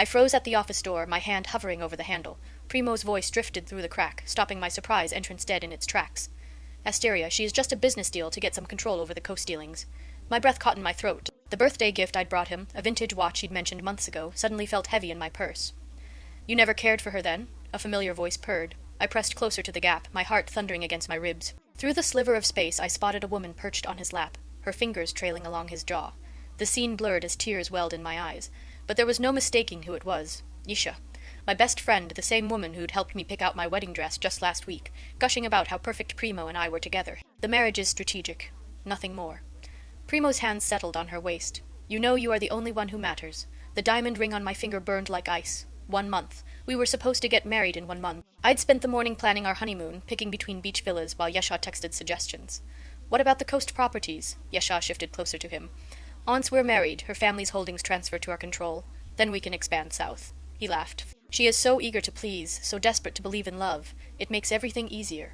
I froze at the office door, my hand hovering over the handle. Primo's voice drifted through the crack, stopping my surprise entrance dead in its tracks. Asteria, she is just a business deal to get some control over the coast dealings. My breath caught in my throat. The birthday gift I'd brought him, a vintage watch he'd mentioned months ago, suddenly felt heavy in my purse. You never cared for her then? A familiar voice purred. I pressed closer to the gap, my heart thundering against my ribs. Through the sliver of space I spotted a woman perched on his lap, her fingers trailing along his jaw. The scene blurred as tears welled in my eyes, but there was no mistaking who it was. Yisha, my best friend, the same woman who'd helped me pick out my wedding dress just last week, gushing about how perfect Primo and I were together. The marriage is strategic, nothing more. Primo's hands settled on her waist. You know you are the only one who matters. The diamond ring on my finger burned like ice. 1 month. We were supposed to get married in 1 month. I'd spent the morning planning our honeymoon, picking between beach villas while Yasha texted suggestions. What about the coast properties? Yasha shifted closer to him. Once we're married, her family's holdings transfer to our control. Then we can expand south. He laughed. She is so eager to please, so desperate to believe in love. It makes everything easier.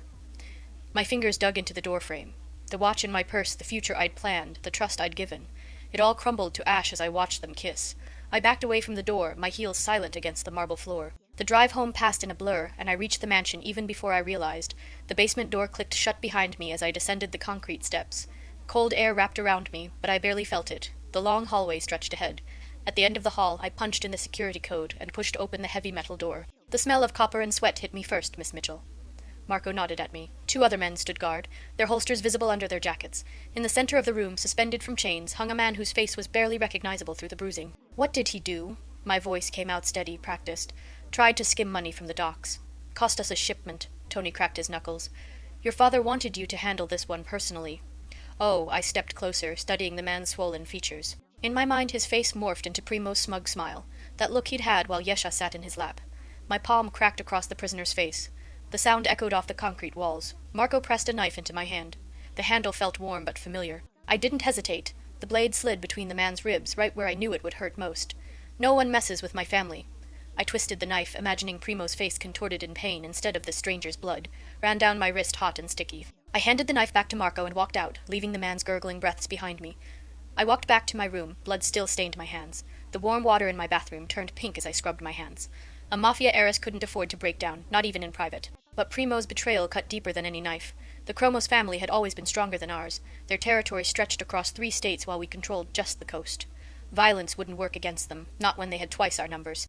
My fingers dug into the doorframe. The watch in my purse, the future I'd planned, the trust I'd given. It all crumbled to ash as I watched them kiss. I backed away from the door, my heels silent against the marble floor. The drive home passed in a blur, and I reached the mansion even before I realized. The basement door clicked shut behind me as I descended the concrete steps. Cold air wrapped around me, but I barely felt it. The long hallway stretched ahead. At the end of the hall, I punched in the security code and pushed open the heavy metal door. The smell of copper and sweat hit me first, Miss Mitchell. Marco nodded at me. 2 other men stood guard, their holsters visible under their jackets. In the center of the room, suspended from chains, hung a man whose face was barely recognizable through the bruising. What did he do? My voice came out steady, practiced. Tried to skim money from the docks. Cost us a shipment. Tony cracked his knuckles. Your father wanted you to handle this one personally. Oh, I stepped closer, studying the man's swollen features. In my mind, his face morphed into Primo's smug smile, that look he'd had while Yesha sat in his lap. My palm cracked across the prisoner's face. The sound echoed off the concrete walls. Marco pressed a knife into my hand. The handle felt warm but familiar. I didn't hesitate. The blade slid between the man's ribs, right where I knew it would hurt most. No one messes with my family. I twisted the knife, imagining Primo's face contorted in pain instead of the stranger's blood, ran down my wrist hot and sticky. I handed the knife back to Marco and walked out, leaving the man's gurgling breaths behind me. I walked back to my room, blood still stained my hands. The warm water in my bathroom turned pink as I scrubbed my hands. A mafia heiress couldn't afford to break down, not even in private. But Primo's betrayal cut deeper than any knife. The Chromos family had always been stronger than ours. Their territory stretched across 3 states while we controlled just the coast. Violence wouldn't work against them, not when they had twice our numbers.